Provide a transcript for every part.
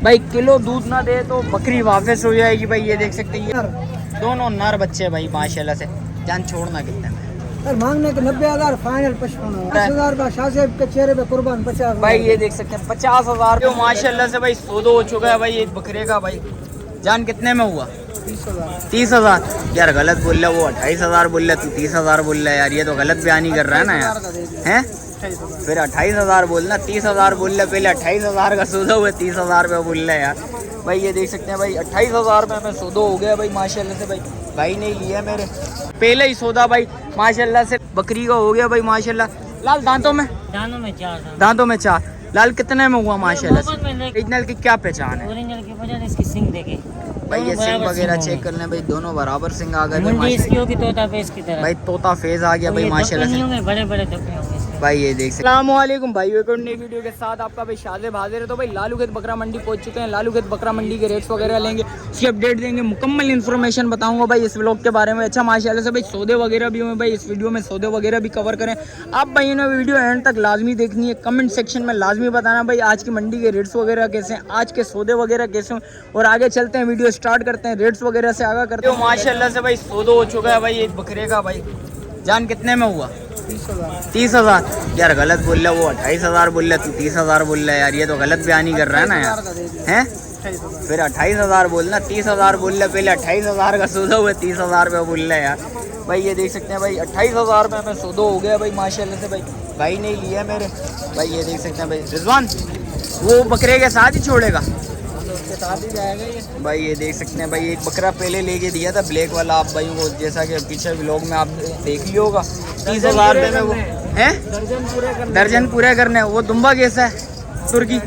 भाई किलो दूध ना दे तो बकरी वापस हो जाएगी भाई। ये देख सकते हैं दोनों नर बच्चे भाई माशाल्लाह से। जान छोड़ना कितने में सर मांगने के 90,000 फाइनल 55,000 का शाहजेब के चेहरे पे कुर्बान 50 भाई। ये देख सकते हैं 50,000 माशाल्लाह से भाई सौदा हो चुका है भाई एक बकरे का भाई। जान कितने में हुआ? 30,000 यार गलत बोल रहा है वो। 28,000 बोल रहा है तू 30,000 बोल रहा है यार। ये तो गलत बयानी कर रहा है ना यार। हैं फिर 28,000 बोलना। 30,000 बोल रहा है पहले। 28,000 का सौदा हुआ 30,000 रुपये बोल रहा है यार भाई। ये देख सकते हैं भाई 28,000 में सौदा हो गया भाई माशाल्लाह से भाई। भाई नहीं लिया मेरे पहले ही सौदा भाई माशाल्लाह से बकरी का हो गया भाई माशाल्लाह। लाल दांतों में दांतों में 4 लाल कितने में हुआ माशाल्लाह से? ओरिजिनल की क्या पहचान है? ओरिजिनल की वजह इसकी सिंग देखे भाई। ये सिंग वगैरह चेक करने भाई दोनों बराबर सिंग आ गए भाई। इसकी होगी तोता फेस की तरह भाई तोता फेज आ गया भाई माशाल्लाह से। बड़े बड़े धब्बे होंगे भाई। ये देख अस्सलाम वालेकुम भाई। एक और नई वीडियो के साथ आपका भाई शाज़ेब हाजिर है। तो भाई लालू खेत बकरा मंडी पहुंच चुके हैं। लालू खेत बकरा मंडी के रेट्स वगैरह लेंगे, उसकी अपडेट देंगे, मुकम्मल इन्फॉर्मेशन बताऊंगा भाई इस व्लॉग के बारे में। अच्छा माशाल्लाह से भाई सौदे वगैरह भी हुए भाई। इस वीडियो में सौदे वगैरह भी कवर करें। आप भाई ने वीडियो एंड तक लाजमी देखनी है। कमेंट सेक्शन में लाजमी बताना भाई आज की मंडी के रेट्स वगैरह कैसे हैं, आज के सौदे वगैरह कैसे हैं। और आगे चलते हैं, वीडियो स्टार्ट करते हैं, रेट्स वगैरह से आगा करते हैं। माशाल्लाह से भाई सौदा हो चुका है भाई एक बकरे का भाई। जान कितने में हुआ? 30,000 यार गलत बोल रहा है वो। 28,000 बोल रहा है तू 30,000 बोल रहा है यार। ये तो गलत बयानी कर रहा है ना यार। हैं फिर 28,000 बोलना। 30,000 बोल रहा है पहले। 28,000 का सौदा हुआ 30,000 रुपये बोल रहा है यार भाई। ये देख सकते हैं भाई 28,000 में सौदा हो गया भाई माशाल्लाह से भाई। भाई नहीं लिया मेरे भाई। ये देख सकते हैं भाई रिजवान वो बकरे के साथ ही छोड़ेगा भाई। ये देख सकते हैं भाई एक बकरा पहले लेके दिया था ब्लैक वाला आप भाई को, जैसा कि पीछे व्लॉग में आप देख लिया होगा। 30,000 रुपये में वो है दर्जन पूरे करने। वो दुम्बा कैसा है? तुर्की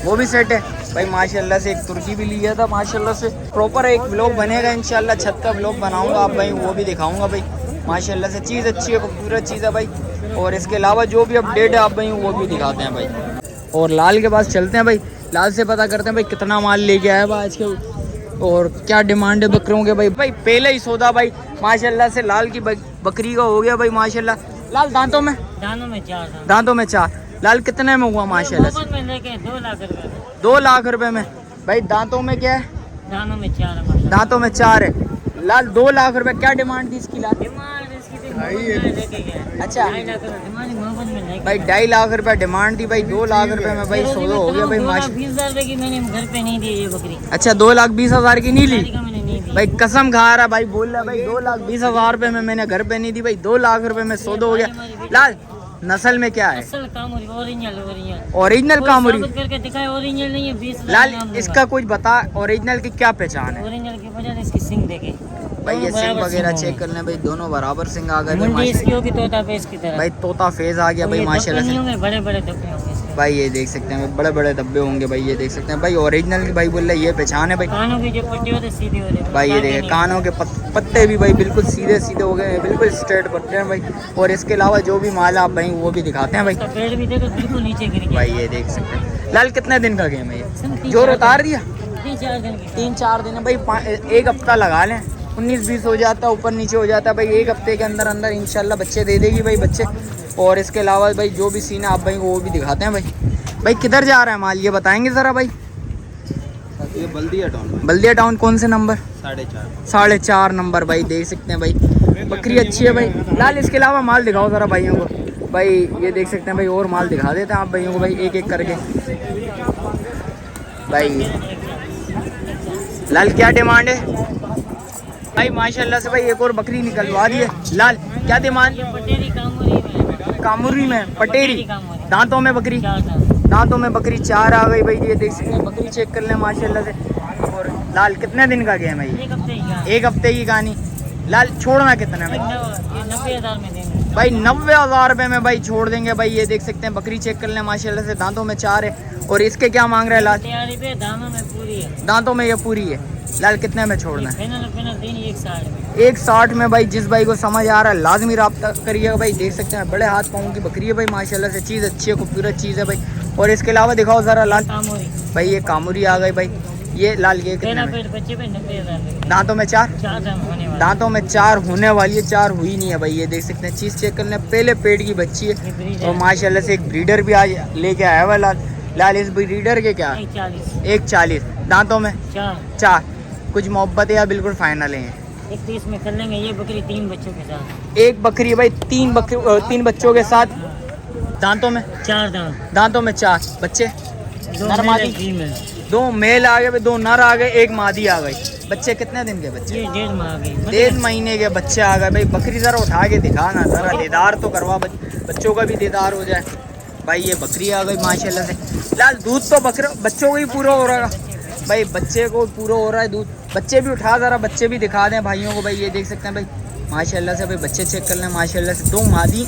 वो भी सेट है भाई माशाल्लाह से। एक तुर्की भी लिया था माशाल्लाह से। प्रॉपर एक व्लॉग बनेगा इंशाल्लाह, छत का व्लॉग बनाऊंगा आप भाई, वो भी दिखाऊंगा भाई माशाल्लाह से। चीज़ अच्छी है, खूबसूरत चीज़ है भाई। और इसके अलावा जो भी अपडेट है आप भाई वो भी दिखाते हैं भाई। और लाल के पास चलते हैं भाई, लाल से पता करते हैं भाई कितना माल लेके आया भाई आज के और क्या डिमांड है बकरों के भाई। भाई पहले ही सौदा भाई माशाल्लाह से लाल की बकरी का हो गया भाई माशाल्लाह। लाल दांतों में 4 लाल कितने में हुआ माशाल्लाह से? 2 लाख रुपए में भाई। दांतों में क्या है? दांतों में 4 है लाल। 2 लाख रुपए क्या डिमांड थी इसकी लाल? अच्छा भाई 2.5 लाख रुपए डिमांड थी भाई। 2 लाख रुपए में भाई सौदा हो गया भाई माशाल्लाह। 20,000 की मैंने घर पे नहीं दी ये बकरी। अच्छा 2,20,000 की नहीं ली भाई? कसम खा रहा भाई, बोल रहा भाई 2,20,000 रुपए में मैंने घर पे नहीं दी भाई। 2 लाख रुपए में सौदा हो गया। लाल नस्ल में क्या है? ओरिजिनल कामुरी करके दिखाए। ओरिजिनल नहीं है 20 लाल। इसका कुछ बता ओरिजिनल की क्या पहचान है? ओरिजिनल की वजह इसकी सिंग देखे भाई। ये सिंग वगैरह चेक करने भाई दोनों बराबर सिंग आ गए भाई इसकी होगी तोता फेस की तरह भाई। तोता फेज आ गया भाई माशाल्लाह से। बड़े बड़े धब्बे होंगे भाई। ये देख सकते हैं बड़े बड़े धब्बे होंगे भाई। ये देख सकते हैं भाई ओरिजिनल की भाई बोल रहे ये पहचान है भाई। कानों की जो पट्टी होती है सीधी होती है भाई। ये देखे कानों के पत्ते भी भाई बिल्कुल सीधे सीधे हो गए हैं, बिल्कुल स्ट्रेट पत्ते हैं भाई। और इसके अलावा जो भी माल आप भाई वो भी दिखाते हैं भाई। पेड़ भी देखो बिल्कुल नीचे गिर गया भाई। ये देख सकते हैं लाल कितने दिन का गेम है ये? जोर उतार दिया 3-4 दिन है भाई। एक हफ्ता लगा लें 19-20 हो जाता है, ऊपर नीचे हो जाता है भाई। एक हफ्ते के अंदर अंदर इंशाल्लाह बच्चे दे देगी भाई बच्चे। और इसके अलावा भाई जो भी सीन है आप भाई वो भी दिखाते हैं भाई। भाई किधर जा रहा है माल ये बताएंगे ज़रा भाई? ये बल्दिया टाउन कौन से नंबर? 4.5 नंबर भाई। देख सकते हैं भाई बकरी अच्छी है भाई। लाल इसके अलावा माल दिखाओ ज़रा भाइयों को भाई। ये देख सकते हैं भाई और माल दिखा देते हैं आप भाइयों को भाई एक एक करके भाई। लाल क्या डिमांड है भाई? माशाल्लाह से भाई एक और बकरी निकलवा दी है। लाल क्या डिमांड? कामुरी में पटेरी। दांतों में बकरी 4 आ गई भाई। ये देख सकते हैं बकरी चेक कर लें माशाल्लाह से। और लाल कितने दिन का गेम है ये? एक हफ्ते की कहानी। लाल छोड़ना कितना में 90,000 में देंगे भाई? 90,000 रुपये में भाई छोड़ देंगे भाई। ये देख सकते हैं बकरी चेक कर लें माशाल्लाह से। दांतों में 4 है। और इसके क्या मांग रहे हैं लाल? दांतों में ये पूरी है। लाल कितने में छोड़ना है? 160 में भाई। जिस भाई को समझ आ रहा है लाजमी रब्ता करिएगा भाई। देख सकते हैं बड़े हाथ पाँव की बकरी है भाई माशाल्लाह से। चीज़ अच्छी है, खूबसूरत चीज़ है भाई। और इसके अलावा दिखाओ ज़रा लाल भाई। ये कामुरी आ गई भाई। ये लाल ये कितने में? दांतों में 4 होने वाली है। 4 हुई नहीं है भाई। ये देख सकते हैं चीज़ चेक करने पहले पेट की बच्ची है। और माशाल्लाह से एक ब्रीडर भी आज लेके आया हुआ लाल। लाल इस ब्रीडर के क्या? 140 140। दांतों में 4 4। कुछ मोहब्बत है या बिल्कुल फाइनल है? 31 में कर लेंगे। ये बकरी 3 बच्चों के साथ। एक बकरी भाई 3 बच्चों के साथ। दांतों में 4 दांत। दांतों में 4 बच्चे। 2 नर मेल मादी? 1 फीमेल। 2 मेल आ गए, 2 नर आ गए, 1 मादी आ गई। बच्चे कितने दिन के बच्चे? ये 1.5 माह आ गई। 1.5 महीने के बच्चे आ गए भाई। बकरी जरा उठा के दिखा ना, जरा दीदार तो करवा, बच्चों का भी दीदार हो जाए भाई। ये बकरी आ गई माशाल्लाह से। लाल दूध तो बच्चों को ही पूरा हो रहा है भाई, बच्चे को पूरा हो रहा है दूध। बच्चे भी उठा, जरा बच्चे भी दिखा दें भाइयों को भाई। ये देख सकते हैं भाई माशाल्लाह से भाई, बच्चे चेक कर लें माशाल्लाह से। 2 मादी,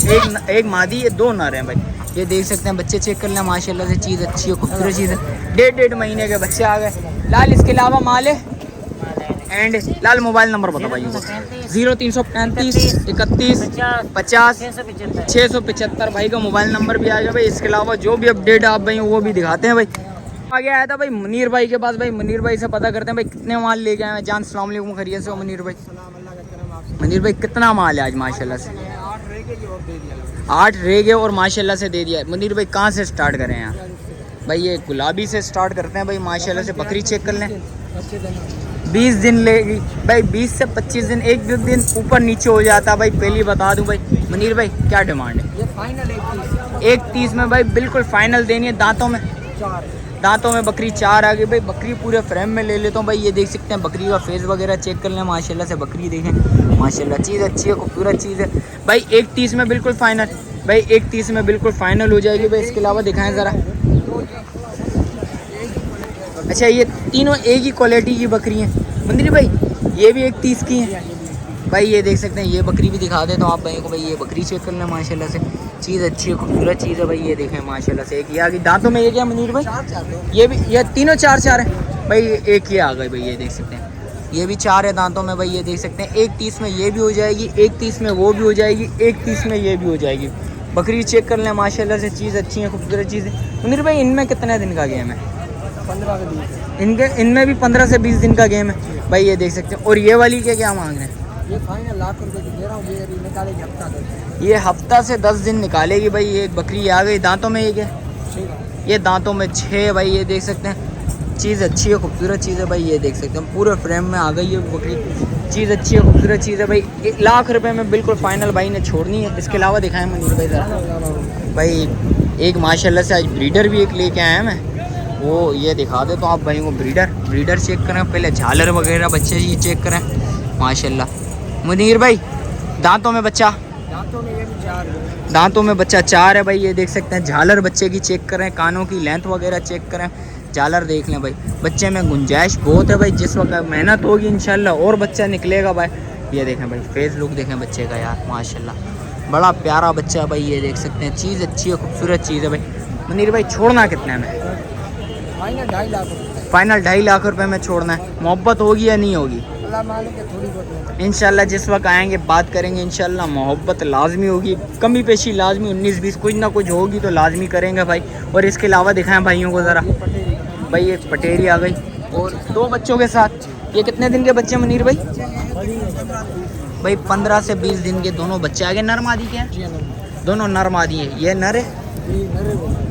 एक मादी, ये 2 नर हैं भाई। ये देख सकते हैं, बच्चे चेक कर लें माशाल्लाह से। चीज़ अच्छी है, खूबसूरत चीज़ है। 1.5 महीने के बच्चे आ गए लाल। इसके अलावा माल है एंड लाल। मोबाइल नंबर बताओ भाई। 0335 31 50 675 भाई का मोबाइल नंबर भी आएगा भाई। इसके अलावा जो भी अपडेट आप भाई वो भी दिखाते हैं भाई। आगे आया था भाई मुनीर भाई के पास भाई। मुनीर भाई से पता करते हैं भाई कितने माल लेके आए हैं। जान अस्सलाम वालेकुम, खैरियत से हो मुनीर भाई? मुनीर भाई कितना माल है आज माशाल्लाह से? 8 रह गए और माशाल्लाह से दे दिया। मुनीर भाई कहाँ से स्टार्ट करें यहाँ भाई? ये गुलाबी से स्टार्ट करते हैं भाई माशाल्लाह से। बकरी चेक कर लें। 20 दिन लेगी भाई, 20 से 25 दिन। एक दिन ऊपर नीचे हो जाता भाई, पहले बता दूं भाई। मुनीर भाई क्या डिमांड है? ये फाइनल 130 में भाई बिल्कुल फाइनल देनी है। दांतों में 4। दांतों में बकरी 4 आ गई भाई। बकरी पूरे फ्रेम में ले लेता हूँ भाई। ये देख सकते हैं बकरी का फेस वगैरह चेक कर लें माशाल्लाह से। बकरी देखें माशाल्लाह, चीज़ अच्छी है, खूबसूरत चीज़ है भाई। 130 में बिल्कुल फाइनल भाई, 130 में बिल्कुल फाइनल हो जाएगी भाई। इसके अलावा दिखाएं ज़रा। अच्छा ये तीनों एक ही क्वालिटी की बकरी हैं मुनीर भाई? ये भी 130 की हैं भाई। ये देख सकते हैं, ये बकरी भी दिखा दे तो आप भाई को भाई। ये बकरी चेक कर लें माशाल्लाह से। चीज़ अच्छी है, खूबसूरत चीज़ है भाई। ये देखें माशाल्लाह से। एक ये आ गई दांतों में। ये क्या मुनीर भाई? 4 ये भी, ये तीनों 4 है भाई। एक ये आ गई भाई। ये देख सकते हैं, ये भी 4 है दांतों में भाई। ये देख सकते हैं 130 में ये भी हो जाएगी, 130 में वो भी हो जाएगी, 130 में ये भी हो जाएगी। बकरी चेक कर लें माशाल्लाह से। चीज़ अच्छी है, खूबसूरत चीज़ है मुनीर भाई। इनमें कितने दिन का गेम है? 15 से 20। इनमें भी 15 से 20 दिन का गेम है भाई। ये देख सकते हैं। और ये वाली के क्या मांग रहे हैं? ये फाइनल लाख रुपए की दे रहा हूँ। ये अभी निकालेगी हफ्ता तक। ये हफ्ता से 10 दिन निकालेगी भाई। ये एक बकरी आ गई। दांतों में ये क्या? ये दांतों में 6 भाई। ये देख सकते हैं, चीज़ अच्छी है, खूबसूरत चीज़ है भाई। ये देख सकते हैं पूरे फ्रेम में आ गई है बकरी। चीज़ अच्छी है, खूबसूरत चीज़ है भाई। 1 लाख रुपए में बिल्कुल फाइनल भाई ने छोड़नी है। इसके अलावा दिखाएं मुनीर भाई ज़रा भाई। एक माशाल्लाह से आज ब्रीडर भी एक लेके आया मैं, वो ये दिखा दे तो आप भाई को। ब्रीडर चेक करें पहले। झालर वगैरह बच्चे ये चेक करें माशाल्लाह। मुनीर भाई दांतों में बच्चा? दांतों में ये भी 4 है। दांतों में बच्चा 4 है भाई। ये देख सकते हैं, झालर बच्चे की चेक करें, कानों की लेंथ वगैरह चेक करें, झालर देख लें भाई। बच्चे में गुंजाइश बहुत है भाई। जिस वक्त मेहनत होगी इंशाल्लाह और बच्चा निकलेगा भाई। ये देखें भाई, फेस लुक देखें बच्चे का यार माशाल्लाह, बड़ा प्यारा बच्चा भाई। ये देख सकते हैं, चीज़ अच्छी है, खूबसूरत चीज़ है भाई। मुनीर भाई छोड़ना कितने में? फाइनल 2.5 लाख रुपए। फाइनल 2.5 लाख रुपए में छोड़ना है। मोहब्बत होगी या नहीं होगी? अल्लाह मालिक है, थोड़ी बहुत इंशाल्लाह जिस वक्त आएंगे बात करेंगे इंशाल्लाह। मोहब्बत लाजमी होगी, कमी पेशी लाजमी, 19-20 कुछ ना कुछ होगी तो लाजमी करेंगे भाई। और इसके अलावा दिखाएं भाइयों को ज़रा भाई। ये पटेरी आ गई और 2 बच्चों के साथ। ये कितने दिन के बच्चे मुनीर भाई? भाई 15 से 20 दिन के दोनों बच्चे आ गए। नर मादी के हैं? दोनों नर मादी है। ये नर है?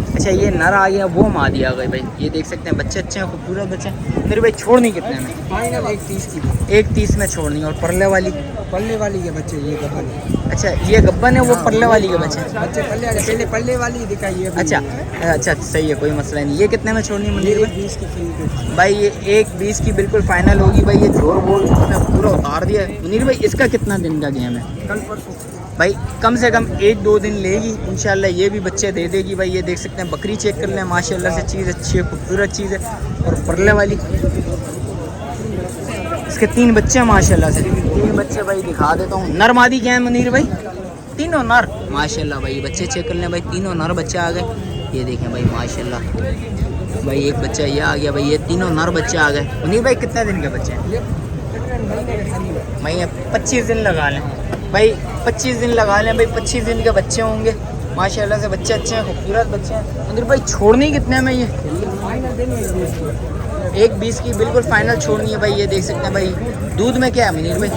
अच्छा ये नर आ गया, वो मादी आ गई भाई। ये देख सकते हैं, बच्चे अच्छे हैं, खूबसूरत बच्चे हैं। मेरे भाई छोड़नी कितने में? फाइनल 130 की। 130 में छोड़नी। और परले वाली? पल्ले वाली के बच्चे ये गब्बन है। अच्छा ये गब्बन है, वो परले वाली के बच्चे हैं। बच्चे पल्ले वाले, पहले पल्ले वाली दिखाइए। अच्छा सही है, कोई मसला नहीं। ये कितने में छोड़नी मुनीर भाई? 20 की भाई ये 120 की बिल्कुल फाइनल होगी भाई। ये जोर बोल उसने पूरा उतार दिया है मुनीर भाई। इसका कितना दिन का गेम है? कल परसों भाई कम से कम 1-2 दिन लेगी इंशाल्लाह। ये भी बच्चे दे देगी भाई। ये देख सकते हैं, बकरी चेक कर लें माशाल्लाह से। चीज़ अच्छी है, खूबसूरत चीज़ है। और परले वाली, इसके 3 बच्चे हैं माशाल्लाह से। 3 बच्चे भाई दिखा देता हूँ। नर मादी क्या है मुनीर भाई? तीनों नर माशाल्लाह भाई। बच्चे चेक कर लें भाई, तीनों नर बच्चे आ गए। ये देखें भाई माशाल्लाह भाई। एक बच्चा ये आ गया भाई। ये तीनों नर बच्चे आ गए। मुनीर भाई कितने दिन के बच्चे हैं? महीने 25 दिन लगा लें भाई। 25 दिन लगा लें भाई। 25 दिन के बच्चे होंगे माशाल्लाह से। बच्चे अच्छे हैं, खूबसूरत बच्चे हैं। मुनीर भाई छोड़नी कितने में ये? फाइनल देनी है 1:20 की बिल्कुल फाइनल छोड़नी है भाई। ये देख सकते हैं भाई। दूध में क्या है मुनीर भाई?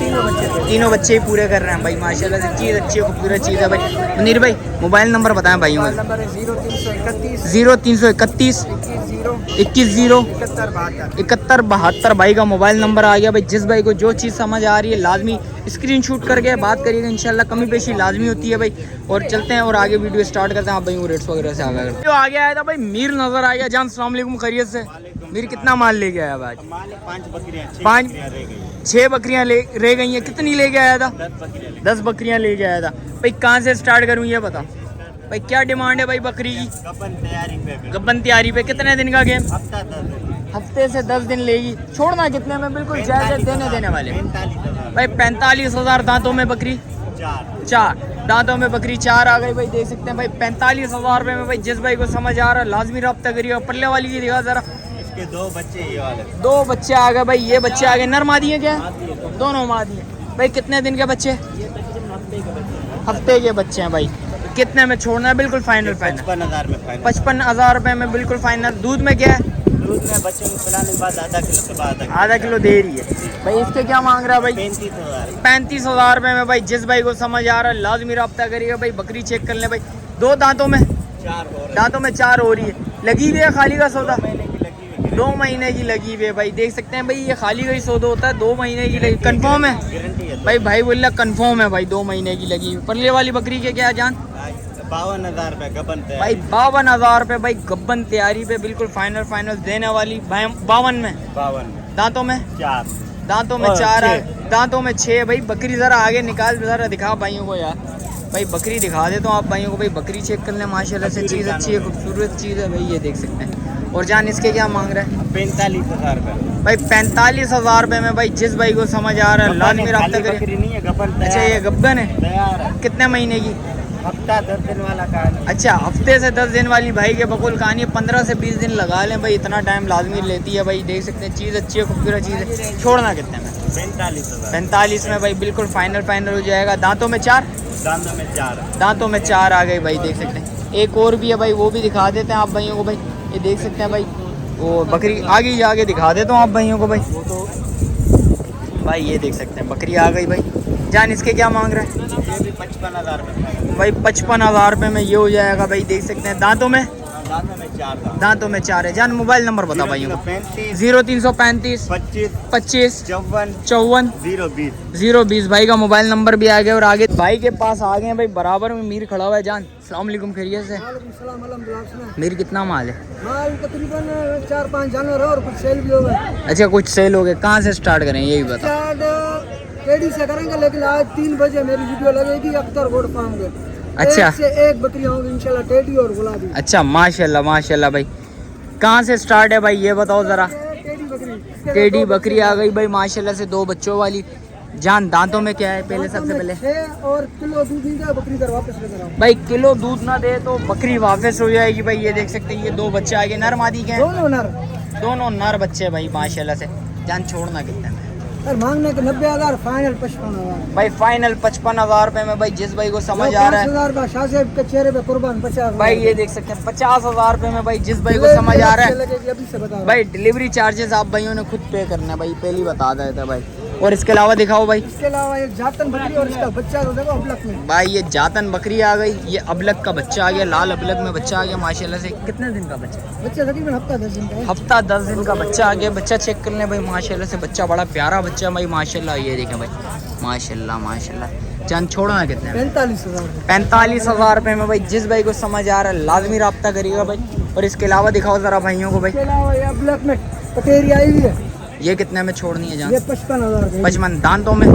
तीनों बच्चे ही पूरे कर रहे हैं भाई माशाल्लाह से। चीज़ अच्छी है, खूबसूरत चीज़ है भाई। मुनीर भाई मोबाइल नंबर बताएं भाइयों का। नंबर है 0331 0331 21 71 भाई का मोबाइल नंबर आ गया भाई। जिस भाई को जो चीज़ समझ आ रही है लाजमी स्क्रीनशॉट करके बात करिएगा, इंशाल्लाह कमी पेशी लाजमी होती है भाई। और चलते हैं और आगे वीडियो स्टार्ट करते हैं। आप भाई वो रेट्स वगैरह से आगे जो आगे आया था भाई मीर नजर आ गया। जान अस्सलाम वालेकुम, खैरियत से? मीर कितना माल लेके आया भाई? 6 बकरियां रह गई हैं। कितनी लेके आया था? 10 बकरियां लेके आया था भाई। कहाँ से स्टार्ट करूँ ये बता भाई। क्या डिमांड है भाई बकरी की? गब्बन तैयारी पे। कितने दिन का गेम? हफ्ते से 10 दिन लेगी। छोड़ना कितने में? बिल्कुल जायज़ देने वाले भाई। 45,000 दांतों में बकरी 4 दांतों में बकरी 4 आ गई भाई। देख सकते हैं भाई 45,000 रुपये में भाई। जिस भाई को समझ आ रहा है लाजमी रब्ता करिएगा। पल्ले वाली की दिखा जरा। इसके 2 बच्चे ये वाले 2 बच्चे आ गए भाई। ये बच्चे आ गए। नर मादी है क्या? दोनों मादी है भाई। कितने दिन के बच्चे? हफ्ते के बच्चे हैं भाई। कितने में छोड़ना है? बिल्कुल फाइनल 55,000 में फाइनल। 55,000 रुपये में बिल्कुल फाइनल। दूध में क्या है? दूध में बच्चों को खिलाने के बाद आधा किलो दे रही है भाई। इसके क्या मांग रहा है भाई? 35,000 रुपये में भाई। जिस भाई को समझ आ रहा है लाजमी रब्ता करिएगा भाई। बकरी चेक कर ले भाई। 2 दांतों में 4 हो रही है। लगी हुई है खाली का सौदा? 2 महीने की लगी हुई है भाई। देख सकते हैं भाई ये खाली का ही सौदा होता है। 2 महीने की लगी। कन्फर्म है भाई बोल रहा कन्फर्म है भाई। 2 महीने की लगी हुई। परले वाली बकरी के क्या जान? 52,000 रुपये गबन भाई 52,000 रुपये भाई। गब्बन तैयारी पे बिल्कुल फाइनल देने वाली। 52 में 52 दांतों में 4 दांतों में 4 दांतों में 6 भाई। बकरी जरा आगे निकाल जरा दिखा भाइयों को यार भाई। बकरी दिखा दे तो आप भाइयों को भाई। बकरी चेक कर लें माशाल्लाह से। चीज़ अच्छी है, खूबसूरत चीज़ है भाई। ये देख सकते हैं। और जान इसके क्या मांग रहा है? 45,000 रुपये भाई 45,000 रुपये में भाई। जिस भाई को समझ आ रहा है लाजमी रब्ता करिए। बकरी नहीं है गबन। अच्छा ये गब्बन है। तैयार है। कितने महीने की? हफ्ता 10 दिन वाला कहानी। अच्छा हफ्ते से 10 दिन वाली भाई के बकुल कहानी। 15 से 20 दिन लगा लें भाई। इतना टाइम लाजमी लेती है भाई। देख सकते हैं चीज़ अच्छी है, खूबसूरत चीज़ है। छोड़ना कितने में? 45,000 45 में भाई बिल्कुल फाइनल हो जाएगा। दांतों में 4 दांतों में 4 आ गई भाई। देख सकते हैं। एक और भी है भाई, वो भी दिखा देते हैं आप भाइयों को भाई। ये देख सकते हैं भाई। वो बकरी आगे जाके दिखा देता हूँ आप भाइयों को भाई। भाई ये देख सकते हैं बकरी आ गई भाई। जान इसके क्या मांग रहे हैं? 55,000 रुपये भाई 55,000 रुपये में ये हो जाएगा भाई। देख सकते हैं दांतों में 4 है। जान मोबाइल नंबर बता भाइयों को। 0335 25 54 020 भाई का मोबाइल नंबर भी आ गया। और आगे भाई के पास आ गए हैं भाई। बराबर में मीर खड़ा हुआ है। जान अस्सलाम वालेकुम, खैरियत से? मीर कितना माल है? माल तकरीबन 4-5 जानवर है और कुछ सेल भी हो गए। अच्छा कुछ सेल हो गए। कहाँ से स्टार्ट करें यही बता? टेडी से करेंगे लेकिन आज 3 बजे मेरी वीडियो लगेगी अख्तर गोड फार्म के। अच्छा। 1 से 1 बकरी होंगी इंशाल्लाह। टेडी और गुलाबी। अच्छा माशाल्लाह भाई। कहाँ से स्टार्ट है भाई ये बताओ जरा? टेडी बकरी आ गई भाई माशाल्लाह से। 2 बच्चों वाली। जान दांतों में क्या है पहले सबसे पहले? 6 और किलो दूध नहीं दे बकरी इधर वापस लेकर आओ भाई। किलो दूध ना दे तो बकरी वापस हो जाएगी भाई। ये देख सकते हैं ये 2 बच्चे आगे। नर मादी के हैं? दोनों नर बच्चे भाई माशाल्लाह से। जान छोड़ना कितने में? सर मांगने के 90,000 फाइनल 55,000 भाई। फाइनल 55,000 रुपये में भाई। जिस भाई को समझ आ रहा है 50,000 का शाह साहब के चेहरे पे कुर्बान 50 भाई। ये देख सकते हैं 50,000 रुपये में भाई। जिस भाई को समझ आ रहा है अभी से बता भाई। डिलीवरी चार्जेस आप भाइयों ने खुद पे करना है भाई। पहले ही बता देता भाई। और इसके अलावा दिखाओ भाई। इसके अलावा एक जातन बकरी और इसका बच्चा तो देखो अबलक में भाई। ये जातन बकरी आ गई। ये अबलक का बच्चा आ गया। लाल अबलक में बच्चा आ गया माशाल्लाह से। कितने दिन का बच्चा? बच्चा तकरीबन हफ्ता 10 दिन का है। हफ्ता 10 दिन का बच्चा आ गया। बच्चा चेक कर लें भाई माशाल्लाह से। बच्चा बड़ा प्यारा बच्चा भाई माशाल्लाह। ये देखें भाई माशाल्लाह। जान छोड़ना कितने? 45,000 रुपये में भाई। जिस भाई को समझ आ रहा है लाजमी रब्ता करिएगा भाई। और इसके अलावा दिखाओ जरा भाइयों को भाई। इसके अलावा ये अबलक में पटेरी आई हुई है। ये कितने में छोड़नी है जान? ये 55,000 55 दांतों में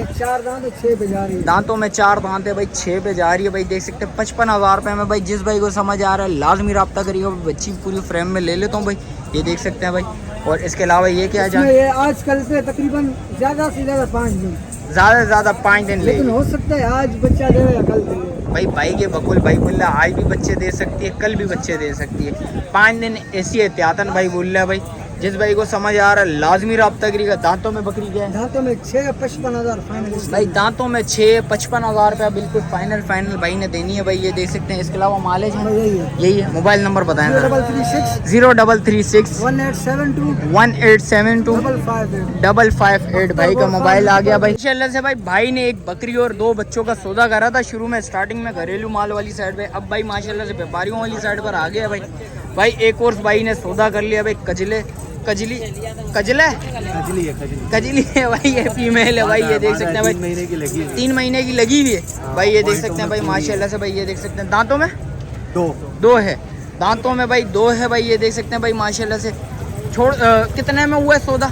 4 दांत 6 पे जा रही है। दांतों में 4 दांत है भाई। 6 पे जा रही है भाई। देख सकते हैं 55,000 रुपये में भाई। जिस भाई को समझ आ रहा है लाजमी रब्ता करिएगा। बच्ची पूरी फ्रेम में ले लेता हूँ भाई। ये देख सकते हैं भाई। और इसके अलावा ये क्या है जान? ये आजकल से तकरीबन ज़्यादा से ज़्यादा 5 दिन, ज़्यादा से ज़्यादा 5 दिन लेकिन ले हो सकता है आज बच्चा दे या कल दे। भाई के बकुल भाई बोल रहा है आज भी बच्चे दे सकती है, कल भी बच्चे दे सकती है। 5 दिन ऐसी एहतियातन भाई बोल रहा है भाई। जिस भाई को समझ आ रहा है लाजमी रब्ता करिएगा। दांतों में बकरी क्या है दांतों में 6-55,000 फाइनल। भाई? दांतों में 6-55,000 रुपया बिल्कुल फाइनल भाई ने देनी है भाई, ये देख सकते हैं। इसके अलावा मालेज है यही है। मोबाइल नंबर बताएं 0336 1872 1872 558 भाई का मोबाइल आ गया भाई। माशाल्लाह से भाई ने एक बकरी और 2 बच्चों का सौदा करा था शुरू में स्टार्टिंग में घरेलू माल वाली साइड पे, अब भाई माशाल्लाह से व्यापारियों वाली साइड पर आ गया भाई एक और भाई ने सौदा कर लिया भाई। कजली है भाई, ये फीमेल है भाई, ये देख सकते हैं भाई 3 महीने की लगी हुई है भाई, ये देख सकते हैं भाई माशाल्लाह से भाई, ये देख सकते हैं। दांतों में 2 है, दांतों में भाई 2 है भाई, ये देख सकते हैं भाई माशाल्लाह से। कितने में हुआ है सौदा?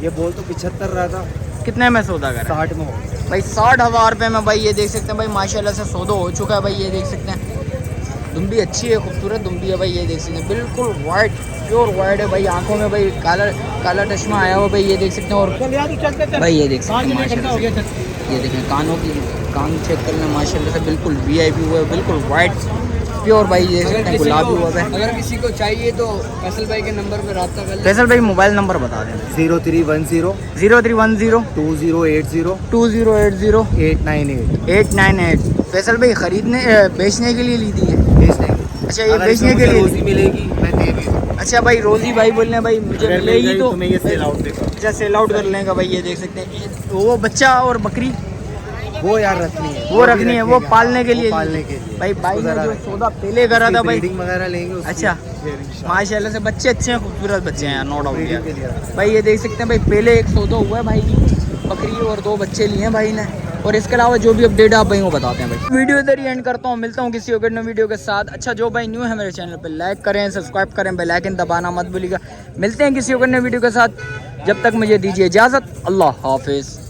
ये बोल तो 75 रहा था, कितने में सौदा कर 60 में हो भाई? 60,000 रुपये में भाई, ये देख सकते हैं भाई माशाल्लाह से सौदा हो चुका है भाई, ये देख सकते हैं। दुम्बी अच्छी है, खूबसूरत दुम्बी है भाई, ये देख सकते हैं बिल्कुल वाइट, प्योर वाइट है भाई। आंखों में भाई काला चश्मा आया हुआ भाई, ये देख सकते हैं। और भाई ये देख सकते हैं माशाल्लाह से, ये देखें कान चेक करना माशाल्लाह से बिल्कुल VIP हुआ है, बिल्कुल वाइट प्योर भाई, ये देख सकते हैं गुलाबी हुआ है। अगर किसी को चाहिए तो फैसल भाई के नंबर पे रब्ता कर फैसल भाई मोबाइल नंबर बता दें। 0310 0310 2080 2080 898। फैसल भाई खरीदने बेचने के लिए ली थी है? बेचने अच्छा, ये बेचने के लिए रोजी मिलेगी मैं दे भी दूँ। अच्छा भाई रोजी भाई बोल रहे हैं भाई मुझे अगर मिलेगी मिल तो गई मैं ये सेल आउट देगा। अच्छा सेल आउट कर लेगा भाई, ये देख सकते हैं। वो बच्चा और बकरी वो यार रखनी है, वो रखनी है, वो पालने के लिए पालने के लिए भाई ने जरा जो सौदा पहले करा था भाई। ब्रीडिंग वगैरह लेंगे उसकी। अच्छा फिर इंशाल्लाह माशाल्लाह से बच्चे अच्छे हैं, खूबसूरत बच्चे हैं, नो ब्रीडिंग डाउट के लिए रखना। भाई, ये देख सकते हैं भाई पहले एक सौदा हुआ है भाई की, बकरी और 2 बच्चे लिए हैं भाई ने। और इसके अलावा जो भी अपडेट आप भाई को बताते हैं भाई। वीडियो इधर ही एंड करता हूँ, मिलता हूँ किसी और नई वीडियो के साथ। अच्छा जो भाई न्यू है मेरे चैनल पे लाइक करें, सब्सक्राइब करें, बेल आइकन दबाना मत भूलिएगा। मिलते हैं किसी और नई वीडियो के साथ, जब तक मुझे दीजिए इजाज़त। अल्लाह हाफिज़।